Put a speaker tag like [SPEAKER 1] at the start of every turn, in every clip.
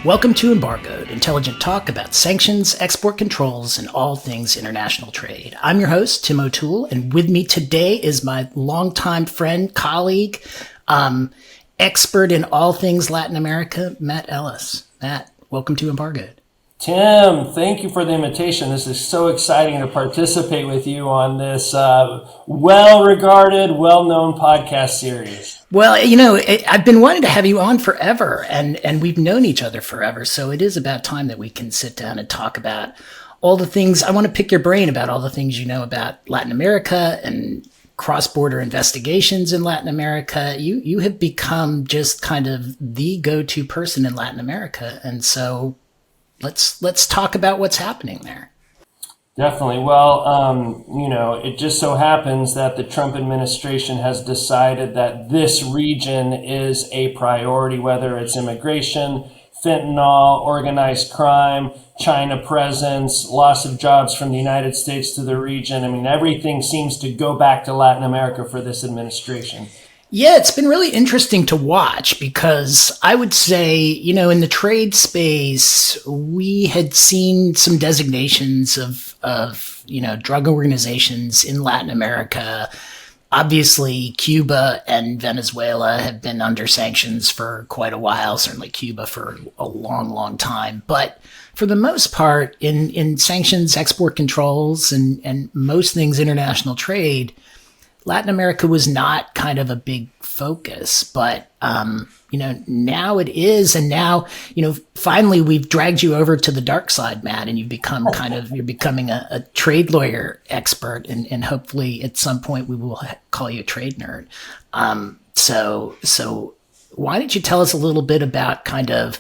[SPEAKER 1] Welcome to Embargoed, intelligent talk about sanctions, export controls, and all things international trade. I'm your host, Tim O'Toole, and with me today is my longtime friend, colleague, expert in all things Latin America, Matt Ellis. Matt, welcome to Embargoed.
[SPEAKER 2] Tim, thank you for the invitation. This is so exciting to participate with you on this well-regarded, well-known podcast series.
[SPEAKER 1] Well, you know, I've been wanting to have you on forever, and we've known each other forever, so it is about time that we can sit down and talk about all the things. I want to pick your brain about all the things you know about Latin America and cross-border investigations in Latin America. You have become just kind of the go-to person in Latin America, and so let's talk about what's happening there.
[SPEAKER 2] Definitely. Well, it just so happens that the Trump administration has decided that this region is a priority, whether it's immigration, fentanyl, organized crime, China presence, loss of jobs from the United States to the region. I mean, everything seems to go back to Latin America for this administration.
[SPEAKER 1] Yeah, it's been really interesting to watch because I would say, you know, in the trade space, we had seen some designations of drug organizations in Latin America. Obviously, Cuba and Venezuela have been under sanctions for quite a while, certainly Cuba for a long, long time. But for the most part, in sanctions, export controls, and most things international trade, Latin America was not kind of a big focus, but, now it is. And now, finally we've dragged you over to the dark side, Matt, and you've become you're becoming a trade lawyer expert. And hopefully at some point we will call you a trade nerd. So why don't you tell us a little bit about kind of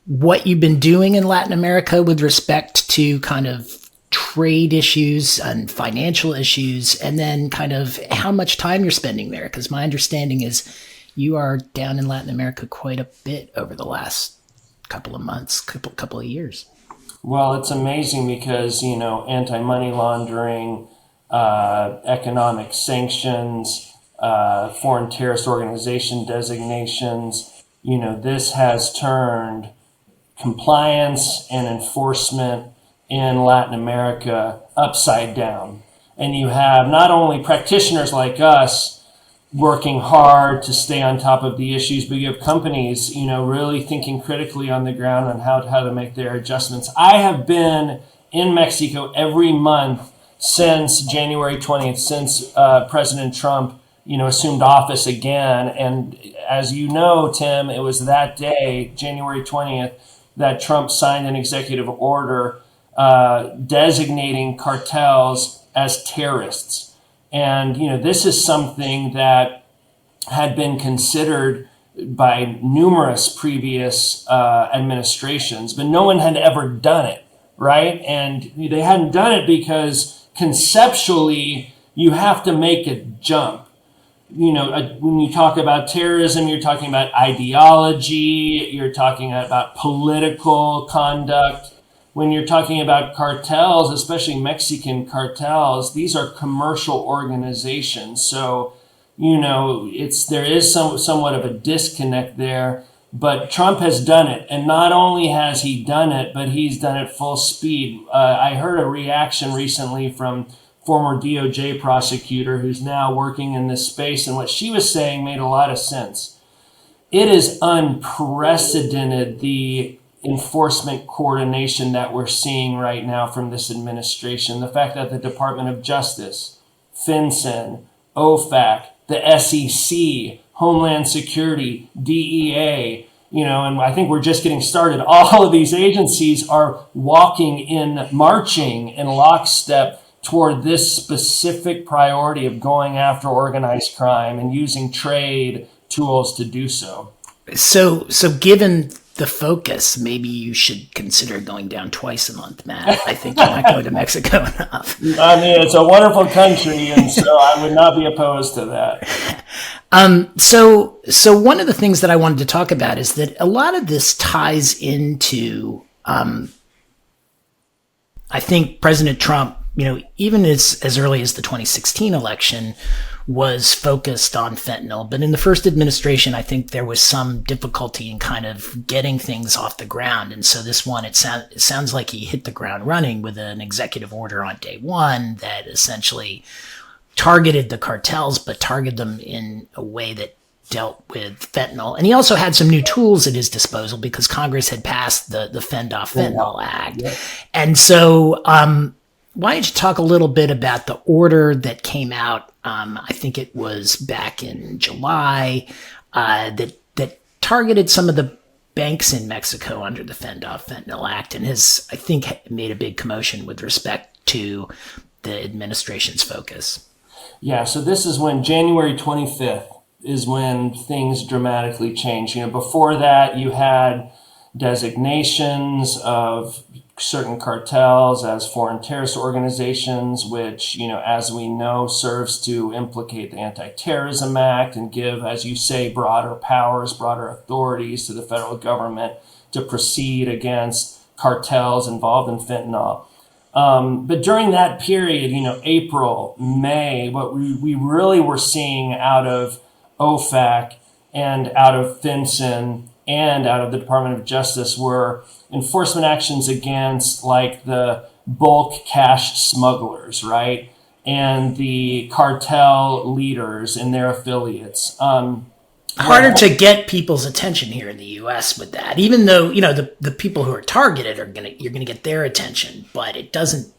[SPEAKER 1] what you've been doing in Latin America with respect to kind of trade issues and financial issues, and then kind of how much time you're spending there. Because my understanding is you are down in Latin America quite a bit over the last couple of months, couple of years.
[SPEAKER 2] Well, it's amazing because, anti-money laundering, economic sanctions, foreign terrorist organization designations, this has turned compliance and enforcement in Latin America upside down. And you have not only practitioners like us working hard to stay on top of the issues, but you have companies, really thinking critically on the ground on how to make their adjustments. I have been in Mexico every month since January 20th, since President Trump, assumed office again. And as you know, Tim, it was that day, January 20th, that Trump signed an executive order designating cartels as terrorists. And, this is something that had been considered by numerous previous administrations, but no one had ever done it, right? And they hadn't done it because conceptually you have to make a jump. When you talk about terrorism, you're talking about ideology, you're talking about political conduct. When you're talking about cartels, especially Mexican cartels, these are commercial organizations. So, there is somewhat of a disconnect there. But Trump has done it. And not only has he done it, but he's done it full speed. I heard a reaction recently from former DOJ prosecutor who's now working in this space. And what she was saying made a lot of sense. It is unprecedented, the enforcement coordination that we're seeing right now from this administration. The fact that the Department of Justice, FinCEN, OFAC, the SEC, Homeland Security, DEA, and I think we're just getting started. All of these agencies are marching in lockstep toward this specific priority of going after organized crime and using trade tools to do so.
[SPEAKER 1] So given the focus, maybe you should consider going down twice a month, Matt. I think you're not going to Mexico enough.
[SPEAKER 2] I mean, it's a wonderful country, and so I would not be opposed to that.
[SPEAKER 1] So one of the things that I wanted to talk about is that a lot of this ties into, I think President Trump, even as early as the 2016 election, was focused on fentanyl. But in the first administration, I think there was some difficulty in kind of getting things off the ground. And so this one, it sounds like he hit the ground running with an executive order on day one that essentially targeted the cartels, but targeted them in a way that dealt with fentanyl. And he also had some new tools at his disposal because Congress had passed the Fend Off Fentanyl Act. Yeah. And so why don't you talk a little bit about the order that came out, I think it was back in July, that targeted some of the banks in Mexico under the Fend Off Fentanyl Act and has, I think, made a big commotion with respect to the administration's focus.
[SPEAKER 2] Yeah, so this is when January 25th is when things dramatically changed. Before that, you had designations of certain cartels as foreign terrorist organizations, which, as we know, serves to implicate the Anti-Terrorism Act and give, as you say, broader powers, broader authorities to the federal government to proceed against cartels involved in fentanyl. But during that period, April, May, what we really were seeing out of OFAC and out of FinCEN and out of the Department of Justice were enforcement actions against like the bulk cash smugglers, right? And the cartel leaders and their affiliates.
[SPEAKER 1] Harder to get people's attention here in the U.S. with that, even though, the people who are targeted you're going to get their attention, but it doesn't,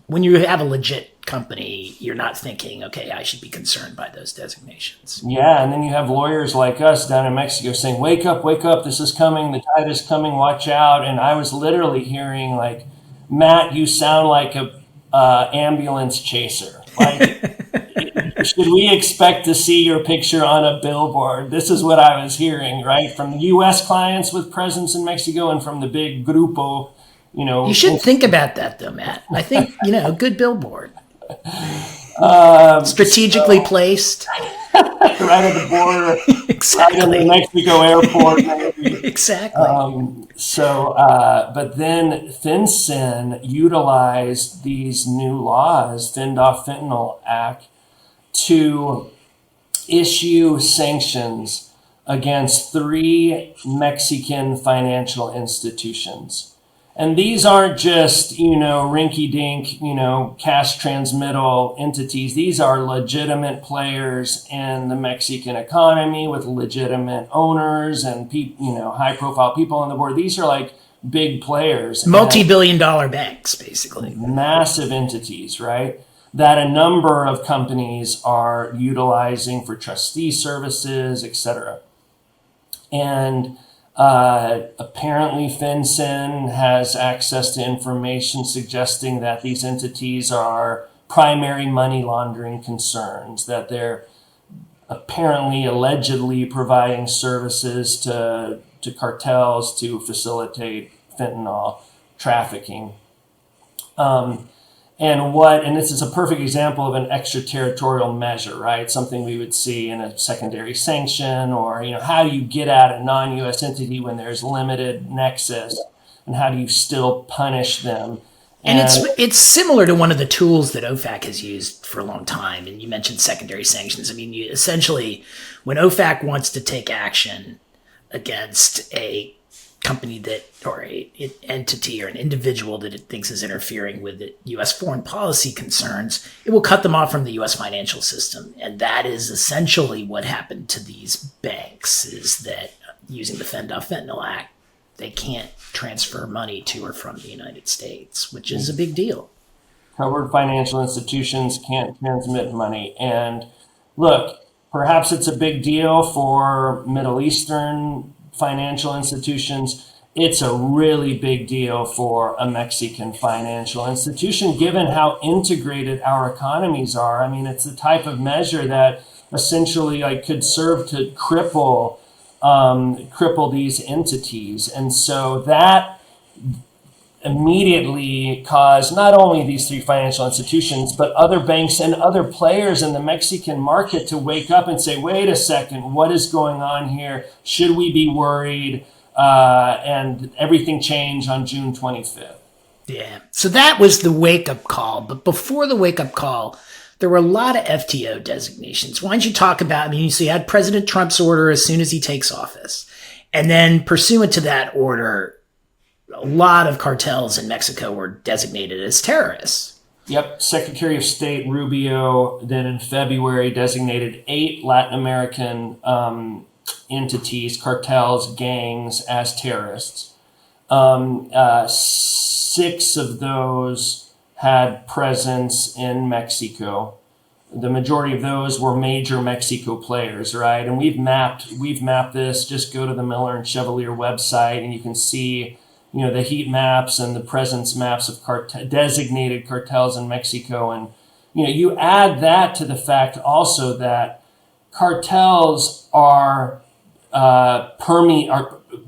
[SPEAKER 1] when you have a legit company, you're not thinking, okay, I should be concerned by those designations.
[SPEAKER 2] Yeah, and then you have lawyers like us down in Mexico saying, wake up, this is coming, the tide is coming, watch out. And I was literally hearing like, Matt, you sound like a ambulance chaser. Like, should we expect to see your picture on a billboard? This is what I was hearing, right? From U.S. clients with presence in Mexico and from the big grupo,
[SPEAKER 1] You should think about that, though, Matt. I think, a good billboard. Strategically placed.
[SPEAKER 2] Right at the border.
[SPEAKER 1] Exactly.
[SPEAKER 2] Right in the Mexico airport. Maybe.
[SPEAKER 1] Exactly.
[SPEAKER 2] But then FinCEN utilized these new laws, Fend Off Fentanyl Act, to issue sanctions against 3 Mexican financial institutions. And these aren't just, rinky-dink, cash transmittal entities. These are legitimate players in the Mexican economy with legitimate owners and, high-profile people on the board. These are like big players.
[SPEAKER 1] Multi-billion-dollar banks, basically.
[SPEAKER 2] Massive entities, right? That a number of companies are utilizing for trustee services, et cetera. And apparently FinCEN has access to information suggesting that these entities are primary money laundering concerns, that they're apparently allegedly providing services to cartels to facilitate fentanyl trafficking. And this is a perfect example of an extraterritorial measure, right? Something we would see in a secondary sanction, or, how do you get at a non-U.S. entity when there's limited nexus, and how do you still punish them?
[SPEAKER 1] And it's similar to one of the tools that OFAC has used for a long time. And you mentioned secondary sanctions. I mean, essentially, when OFAC wants to take action against a company or an entity or an individual that it thinks is interfering with U.S. foreign policy concerns, it will cut them off from the U.S. financial system. And that is essentially what happened to these banks, is that using the Fend Off Fentanyl Act, they can't transfer money to or from the United States, which is a big deal.
[SPEAKER 2] Covered financial institutions can't transmit money. And look, perhaps it's a big deal for Middle Eastern financial institutions. It's a really big deal for a Mexican financial institution, given how integrated our economies are. I mean, it's the type of measure that essentially could serve to cripple these entities. And so that immediately caused not only these 3 financial institutions, but other banks and other players in the Mexican market to wake up and say, wait a second, what is going on here? Should we be worried? And everything changed on June 25th.
[SPEAKER 1] Yeah. So that was the wake-up call. But before the wake-up call, there were a lot of FTO designations. Why don't you talk about, so you had President Trump's order as soon as he takes office. And then pursuant to that order, a lot of cartels in Mexico were designated as terrorists.
[SPEAKER 2] Yep. Secretary of State Rubio then in February designated 8 Latin American entities, cartels, gangs as terrorists. 6 of those had presence in Mexico. The majority of those were major Mexico players, right? And we've mapped this. Just go to the Miller and Chevalier website and you can see, the heat maps and the presence maps of designated cartels in Mexico. And, you add that to the fact also that cartels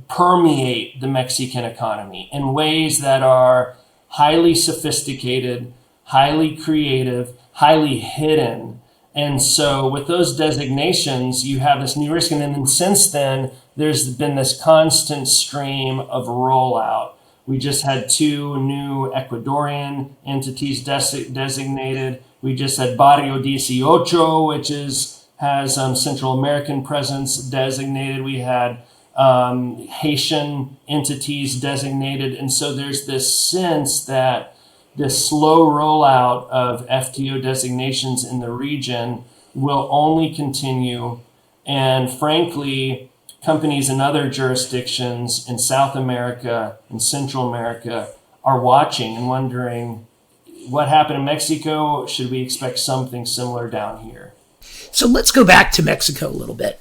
[SPEAKER 2] permeate the Mexican economy in ways that are highly sophisticated, highly creative, highly hidden. And so with those designations, you have this new risk. And then since then, there's been this constant stream of rollout. We just had 2 new Ecuadorian entities designated. We just had Barrio 18, which has Central American presence designated. We had Haitian entities designated. And so there's this sense that this slow rollout of FTO designations in the region will only continue. And frankly, companies in other jurisdictions in South America and Central America are watching and wondering what happened in Mexico. Should we expect something similar down here?
[SPEAKER 1] So let's go back to Mexico a little bit.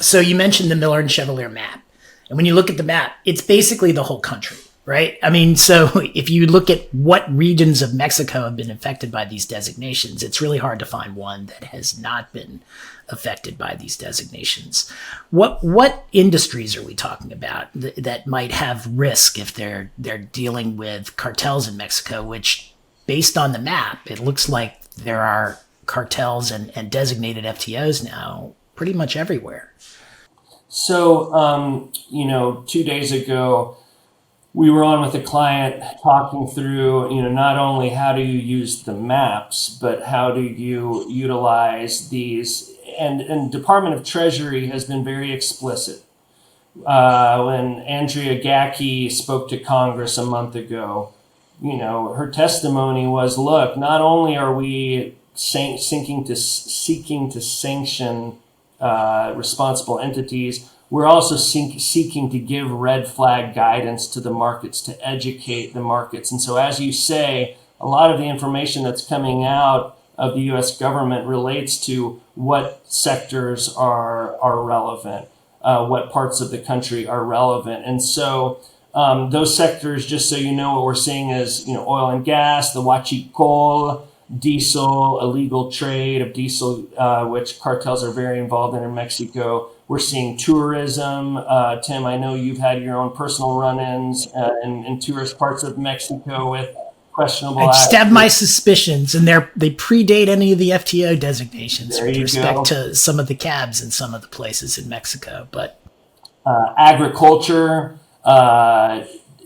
[SPEAKER 1] So you mentioned the Miller and Chevalier map. And when you look at the map, it's basically the whole country, right? So if you look at what regions of Mexico have been affected by these designations, it's really hard to find one that has not been affected by these designations. What industries are we talking about that might have risk if they're dealing with cartels in Mexico, which based on the map, it looks like there are cartels and designated FTOs now pretty much everywhere.
[SPEAKER 2] So, 2 days ago, we were on with a client talking through, not only how do you use the maps, but how do you utilize these. And Department of Treasury has been very explicit. When Andrea Gacki spoke to Congress a month ago, her testimony was, look, not only are we seeking to sanction responsible entities, we're also seeking to give red flag guidance to the markets, to educate the markets. And so, as you say, a lot of the information that's coming out of the U.S. government relates to what sectors are relevant, what parts of the country are relevant. And so those sectors, just so you know, what we're seeing is, oil and gas, the huachicol, diesel, illegal trade of diesel, which cartels are very involved in Mexico. We're seeing tourism. Tim, I know you've had your own personal run-ins in tourist parts of Mexico with questionable
[SPEAKER 1] I just have my suspicions, and they predate any of the FTO designations with respect to some of the cabs in some of the places in Mexico. But
[SPEAKER 2] agriculture,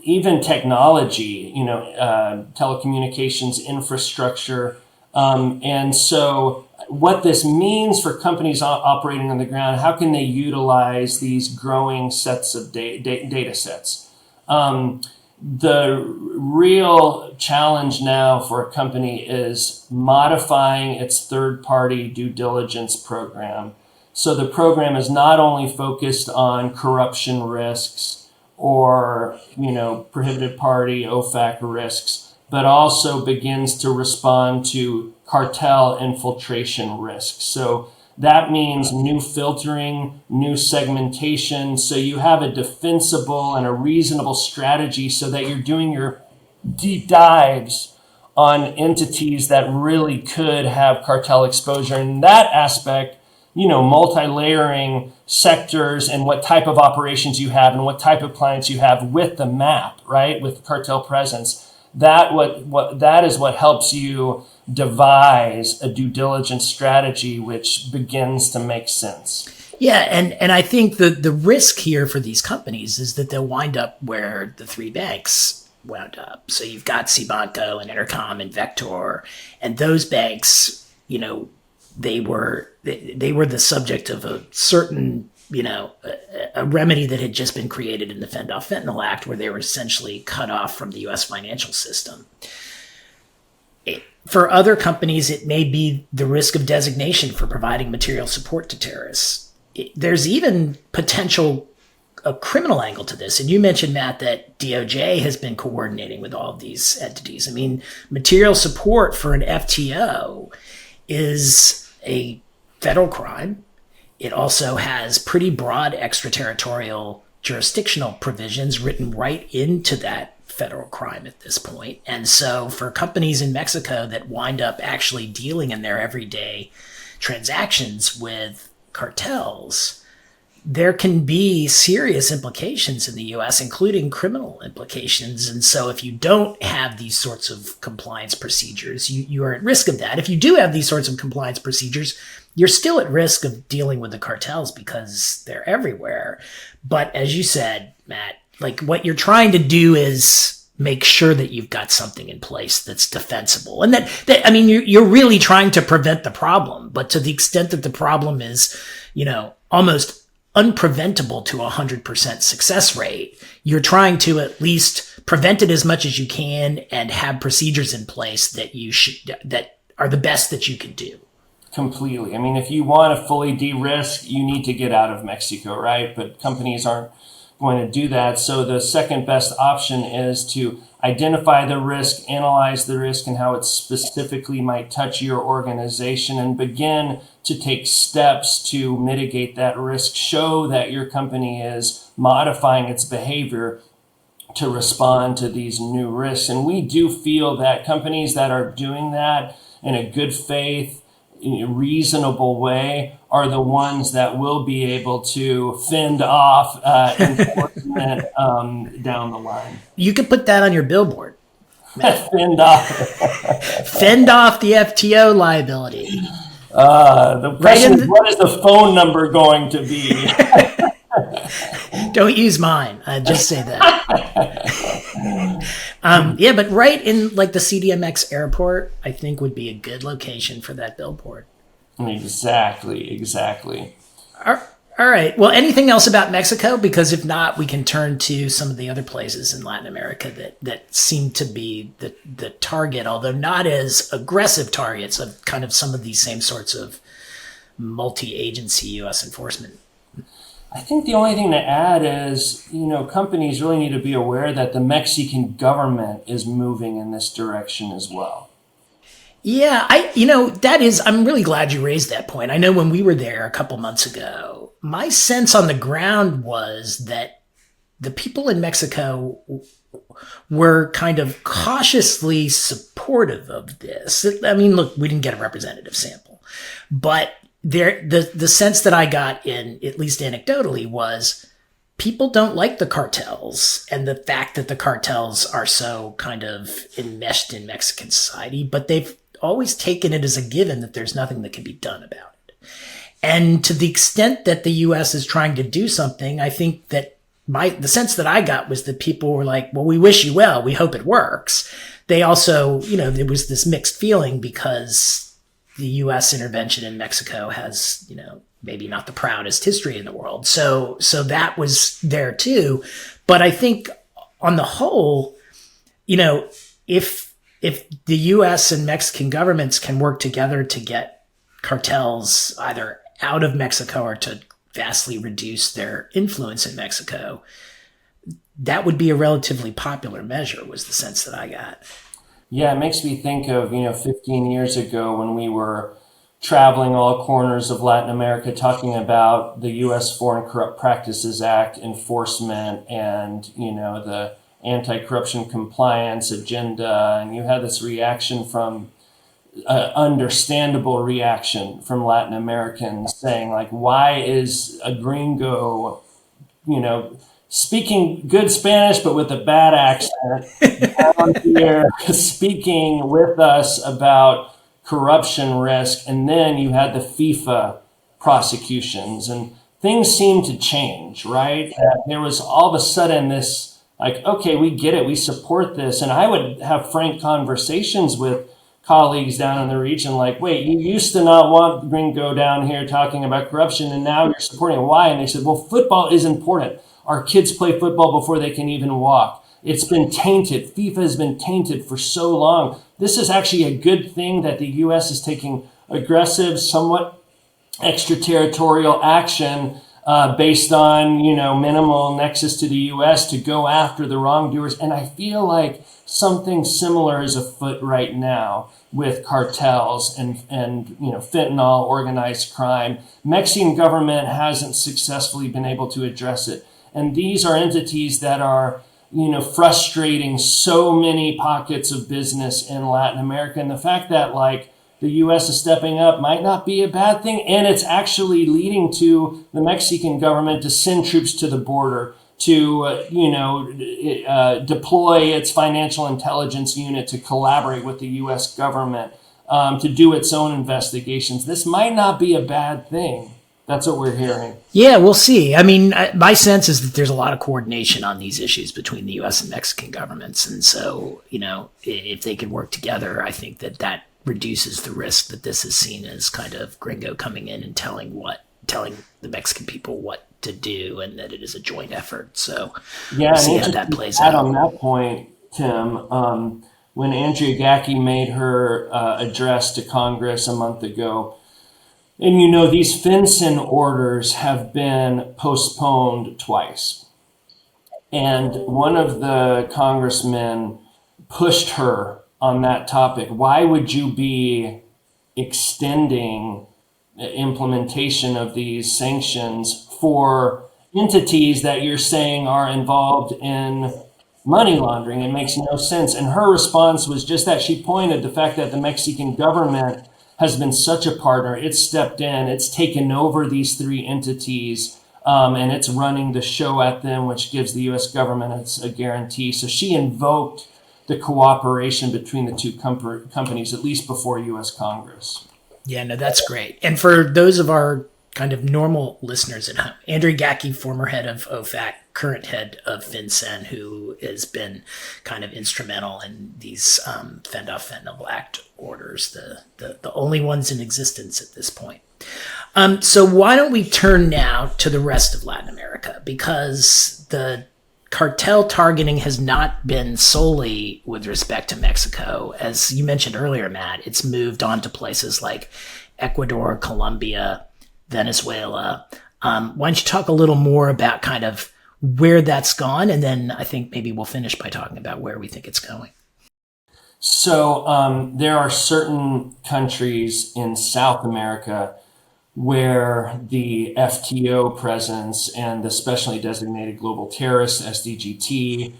[SPEAKER 2] even technology, telecommunications infrastructure. And so what this means for companies operating on the ground, how can they utilize these growing sets of data sets? The real challenge now for a company is modifying its third-party due diligence program. So the program is not only focused on corruption risks or, prohibited party OFAC risks, but also begins to respond to cartel infiltration risks. So that means new filtering, new segmentation. So you have a defensible and a reasonable strategy so that you're doing your deep dives on entities that really could have cartel exposure. In that aspect, multi-layering sectors and what type of operations you have and what type of clients you have with the map, right? With cartel presence. That is what helps you devise a due diligence strategy which begins to make sense.
[SPEAKER 1] Yeah, and I think the risk here for these companies is that they'll wind up where the 3 banks wound up. So you've got Cibanco and Intercom and Vector, and those banks they were the subject of a certain, a remedy that had just been created in the Fend Off Fentanyl Act, where they were essentially cut off from the U.S. financial system. For other companies, it may be the risk of designation for providing material support to terrorists. There's even potential a criminal angle to this. And you mentioned, Matt, that DOJ has been coordinating with all of these entities. I mean, material support for an FTO is a federal crime. It also has pretty broad extraterritorial jurisdictional provisions written right into that federal crime at this point. And so for companies in Mexico that wind up actually dealing in their everyday transactions with cartels, there can be serious implications in the U.S., including criminal implications. And so if you don't have these sorts of compliance procedures, you are at risk of that. If you do have these sorts of compliance procedures, you're still at risk of dealing with the cartels because they're everywhere. But as you said, Matt, like what you're trying to do is make sure that you've got something in place that's defensible. And that I mean, you're really trying to prevent the problem. But to the extent that the problem is, almost unpreventable to 100% success rate, you're trying to at least prevent it as much as you can and have procedures in place that are the best that you can do.
[SPEAKER 2] Completely. I mean, if you want to fully de-risk, you need to get out of Mexico, right? But companies aren't going to do that. So the second best option is to identify the risk, analyze the risk and how it specifically might touch your organization, and begin to take steps to mitigate that risk. Show that your company is modifying its behavior to respond to these new risks. And we do feel that companies that are doing that in a good faith, reasonable way are the ones that will be able to fend off enforcement down the line.
[SPEAKER 1] You could put that on your billboard.
[SPEAKER 2] Fend off.
[SPEAKER 1] Fend off the FTO liability.
[SPEAKER 2] The question is, what is the phone number going to be?
[SPEAKER 1] Don't use mine. Just say that. But right in like the CDMX airport, I think would be a good location for that billboard.
[SPEAKER 2] Exactly.
[SPEAKER 1] All right. Well, anything else about Mexico? Because if not, we can turn to some of the other places in Latin America that seem to be the target, although not as aggressive targets of kind of some of these same sorts of multi-agency U.S. enforcement.
[SPEAKER 2] I think the only thing to add is, companies really need to be aware that the Mexican government is moving in this direction as well.
[SPEAKER 1] Yeah, I'm really glad you raised that point. I know when we were there a couple months ago, my sense on the ground was that the people in Mexico were kind of cautiously supportive of this. I mean, look, we didn't get a representative sample, but the sense that I got in, at least anecdotally, was people don't like the cartels and the fact that the cartels are so kind of enmeshed in Mexican society, but they've always taken it as a given that there's nothing that can be done about it. And to the extent that the U.S. is trying to do something, I think that the sense that I got was that people were like, well, we wish you well. We hope it works. They also, there was this mixed feeling because the U.S. intervention in Mexico has, maybe not the proudest history in the world. So that was there too. But I think on the whole, if the U.S. and Mexican governments can work together to get cartels either out of Mexico or to vastly reduce their influence in Mexico, that would be a relatively popular measure, was the sense that I got.
[SPEAKER 2] Yeah, it makes me think of, 15 years ago when we were traveling all corners of Latin America talking about the U.S. Foreign Corrupt Practices Act enforcement and, the anti-corruption compliance agenda. And you had this reaction understandable reaction from Latin Americans saying, like, why is a gringo, speaking good Spanish, but with a bad accent, down here speaking with us about corruption risk. And then you had the FIFA prosecutions and things seemed to change, right? There was all of a sudden this, like, okay, we get it. We support this. And I would have frank conversations with colleagues down in the region, like, wait, you used to not want Gringo down here talking about corruption, and now you're supporting it. Why? And they said, well, football is important. Our kids play football before they can even walk. It's been tainted. FIFA has been tainted for so long. This is actually a good thing that the U.S. is taking aggressive, somewhat extraterritorial action based on, minimal nexus to the U.S. to go after the wrongdoers. And I feel like something similar is afoot right now with cartels and fentanyl, organized crime. Mexican government hasn't successfully been able to address it. And these are entities that are, frustrating so many pockets of business in Latin America. And the fact that, the U.S. is stepping up might not be a bad thing. And it's actually leading to the Mexican government to send troops to the border, to, deploy its financial intelligence unit to collaborate with the U.S. government, to do its own investigations. This might not be a bad thing. That's what we're hearing.
[SPEAKER 1] Yeah, we'll see. I mean, my sense is that there's a lot of coordination on these issues between the U.S. and Mexican governments. And so, if they can work together, I think that reduces the risk that this is seen as kind of Gringo coming in and telling the Mexican people what to do, and that it is a joint effort. So we'll see how that plays out.
[SPEAKER 2] On that point, Tim, when Andrea Gacki made her address to Congress a month ago, and these FinCEN orders have been postponed twice. And one of the congressmen pushed her on that topic. Why would you be extending the implementation of these sanctions for entities that you're saying are involved in money laundering? It makes no sense. And her response was just that. She pointed the fact that the Mexican government has been such a partner. It's stepped in, it's taken over these three entities, and it's running the show at them, which gives the U.S. government a guarantee. So she invoked the cooperation between the two companies, at least before U.S. Congress.
[SPEAKER 1] Yeah, no, that's great. And for those of our kind of normal listeners at home, Andrea Gacki, former head of OFAC, current head of FinCEN, who has been kind of instrumental in these Fentanyl Act orders, the only ones in existence at this point. So why don't we turn now to the rest of Latin America? Because the cartel targeting has not been solely with respect to Mexico. As you mentioned earlier, Matt, it's moved on to places like Ecuador, Colombia, Venezuela. Why don't you talk a little more about kind of where that's gone? And then I think maybe we'll finish by talking about where we think it's going.
[SPEAKER 2] So there are certain countries in South America where the FTO presence and the specially designated global terrorist SDGT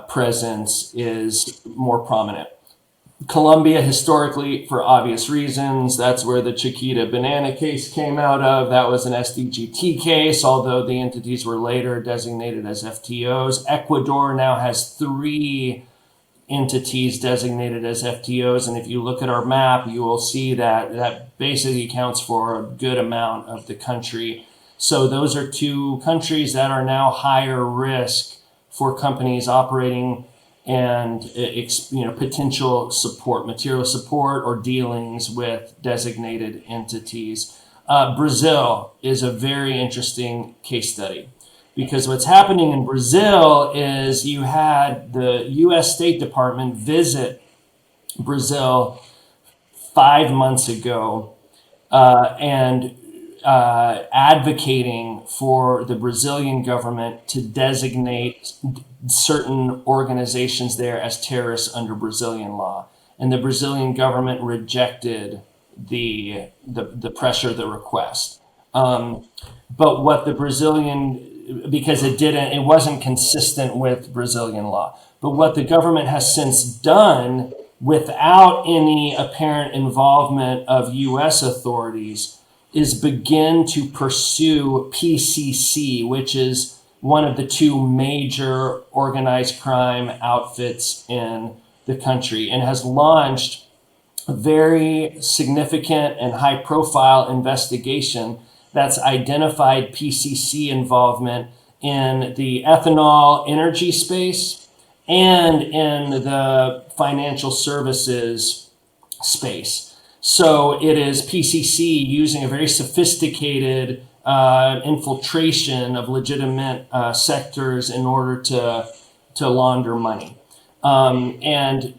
[SPEAKER 2] presence is more prominent. Colombia, historically, for obvious reasons, that's where the Chiquita banana case came out of. That was an SDGT case, although the entities were later designated as FTOs. Ecuador now has 3 entities designated as FTOs. And if you look at our map, you will see that basically accounts for a good amount of the country. So those are 2 countries that are now higher risk for companies operating and potential support, material support or dealings with designated entities. Brazil is a very interesting case study, because what's happening in Brazil is you had the U.S. State Department visit Brazil 5 months ago and advocating for the Brazilian government to designate certain organizations there as terrorists under Brazilian law. And the Brazilian government rejected the pressure, the request. But what the Brazilian, because it wasn't consistent with Brazilian law. But what the government has since done, without any apparent involvement of U.S. authorities, is begin to pursue PCC, which is one of the 2 major organized crime outfits in the country, and has launched a very significant and high-profile investigation that's identified PCC involvement in the ethanol energy space and in the financial services space. So it is PCC using a very sophisticated infiltration of legitimate sectors in order to launder money. And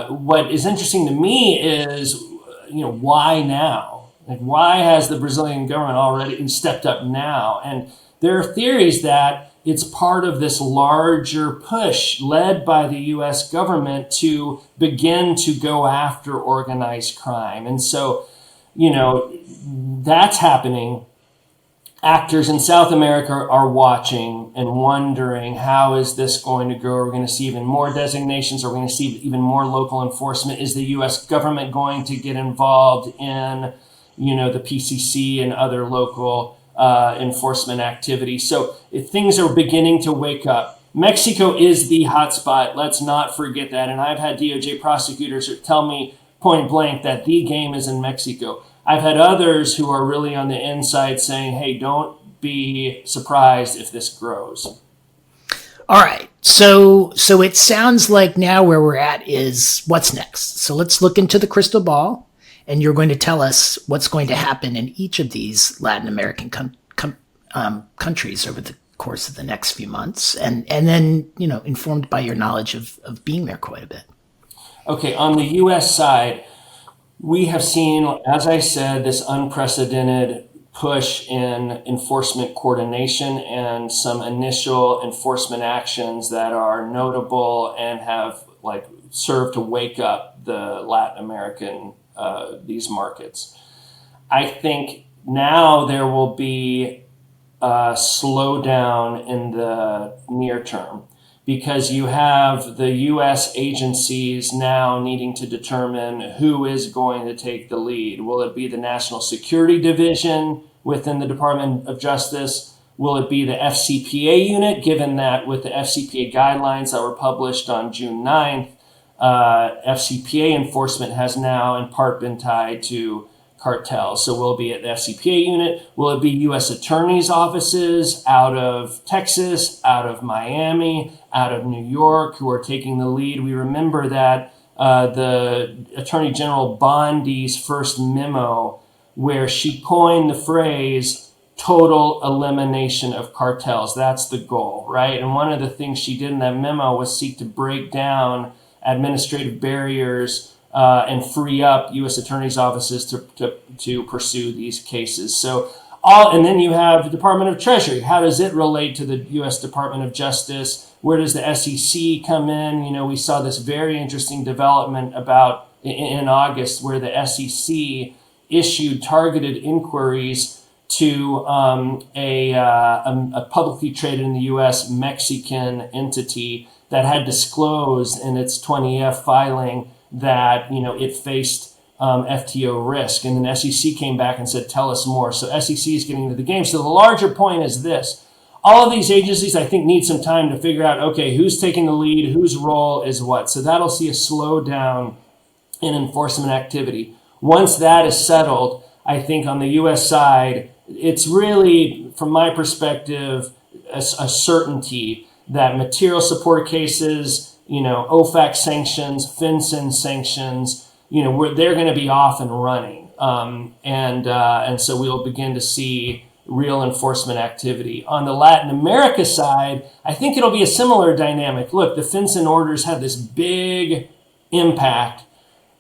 [SPEAKER 2] what is interesting to me is, why now? Like, why has the Brazilian government already stepped up now? And there are theories that it's part of this larger push led by the U.S. government to begin to go after organized crime. And so, that's happening. Actors in South America are watching and wondering, how is this going to go? Are we going to see even more designations? Are we going to see even more local enforcement? Is the U.S. government going to get involved in, the PCC and other local enforcement activity? So things are beginning to wake up. Mexico is the hotspot. Let's not forget that. And I've had DOJ prosecutors tell me point blank that the game is in Mexico. I've had others who are really on the inside saying, hey, don't be surprised if this grows.
[SPEAKER 1] All right. So it sounds like now where we're at is what's next. So let's look into the crystal ball, and you're going to tell us what's going to happen in each of these Latin American countries over the course of the next few months, and then, informed by your knowledge of being there quite a bit.
[SPEAKER 2] Okay. On the U.S. side, we have seen, as I said, this unprecedented push in enforcement coordination and some initial enforcement actions that are notable and have served to wake up the Latin American, these markets. I think now there will be a slowdown in the near term, because you have the U.S. agencies now needing to determine who is going to take the lead. Will it be the National Security Division within the Department of Justice? Will it be the FCPA unit, given that with the FCPA guidelines that were published on June 9th, FCPA enforcement has now in part been tied to cartels. So will it be at the FCPA unit? Will it be U.S. attorneys' offices out of Texas, out of Miami, out of New York, who are taking the lead? We remember that the Attorney General Bondi's first memo, where she coined the phrase total elimination of cartels. That's the goal, right? And one of the things she did in that memo was seek to break down administrative barriers and free up U.S. attorneys' offices to pursue these cases. So and then you have the Department of Treasury. How does it relate to the U.S. Department of Justice? Where does the SEC come in? We saw this very interesting development in August, where the SEC issued targeted inquiries to a publicly traded in the U.S. Mexican entity that had disclosed in its 20F filing that it faced FTO risk. And then SEC came back and said, tell us more. So SEC is getting into the game. So the larger point is this. All of these agencies, I think, need some time to figure out, okay, who's taking the lead, whose role is what. So that'll see a slowdown in enforcement activity. Once that is settled, I think on the U.S. side, it's really, from my perspective, a certainty that material support cases, OFAC sanctions, FinCEN sanctions, they're going to be off and running. And so we'll begin to see real enforcement activity. On the Latin America side, I think it'll be a similar dynamic. Look, the FinCEN orders had this big impact,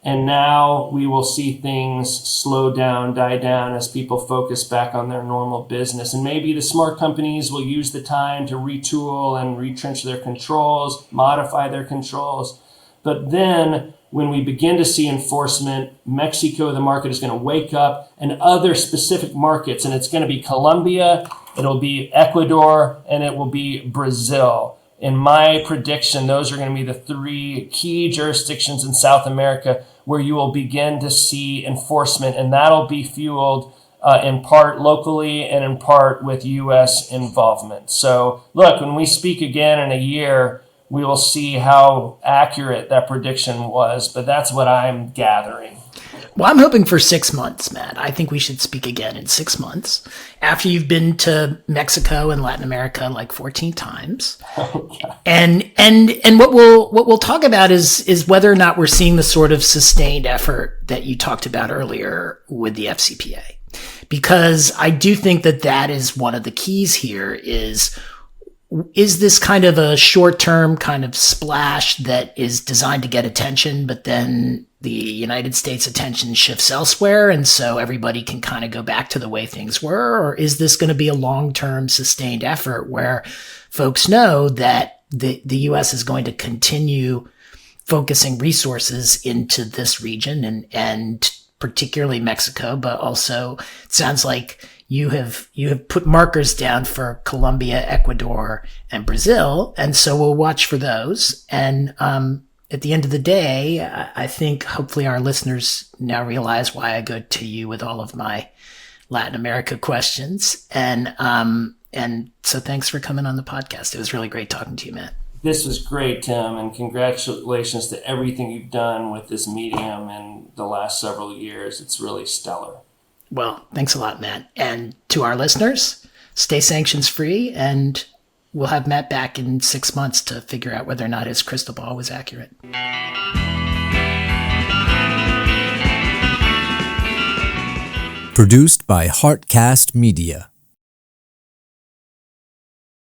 [SPEAKER 2] and now we will see things slow down, die down as people focus back on their normal business. And maybe the smart companies will use the time to retool and retrench their controls, modify their controls. But then when we begin to see enforcement, Mexico, the market is going to wake up, and other specific markets, and it's going to be Colombia, it'll be Ecuador, and it will be Brazil. In my prediction, those are going to be the three key jurisdictions in South America where you will begin to see enforcement, and that'll be fueled in part locally and in part with U.S. involvement. So look, when we speak again in a year, we will see how accurate that prediction was, but that's what I'm gathering.
[SPEAKER 1] Well, I'm hoping for 6 months, Matt. I think we should speak again in 6 months after you've been to Mexico and Latin America like 14 times.
[SPEAKER 2] Okay.
[SPEAKER 1] And what we'll talk about is whether or not we're seeing the sort of sustained effort that you talked about earlier with the FCPA. Because I do think that is one of the keys here is this kind of a short-term kind of splash that is designed to get attention, but then the United States attention shifts elsewhere, and so everybody can kind of go back to the way things were? Or is this going to be a long-term sustained effort where folks know that the U.S. is going to continue focusing resources into this region and particularly Mexico, but also it sounds like you have put markers down for Colombia, Ecuador, and Brazil, and so we'll watch for those. And at the end of the day, I think hopefully our listeners now realize why I go to you with all of my Latin America questions. And so thanks for coming on the podcast. It was really great talking to you, Matt.
[SPEAKER 2] This was great, Tim, and congratulations to everything you've done with this medium in the last several years. It's really stellar.
[SPEAKER 1] Well, thanks a lot, Matt. And to our listeners, stay sanctions free, and we'll have Matt back in 6 months to figure out whether or not his crystal ball was accurate.
[SPEAKER 3] Produced by Heartcast Media.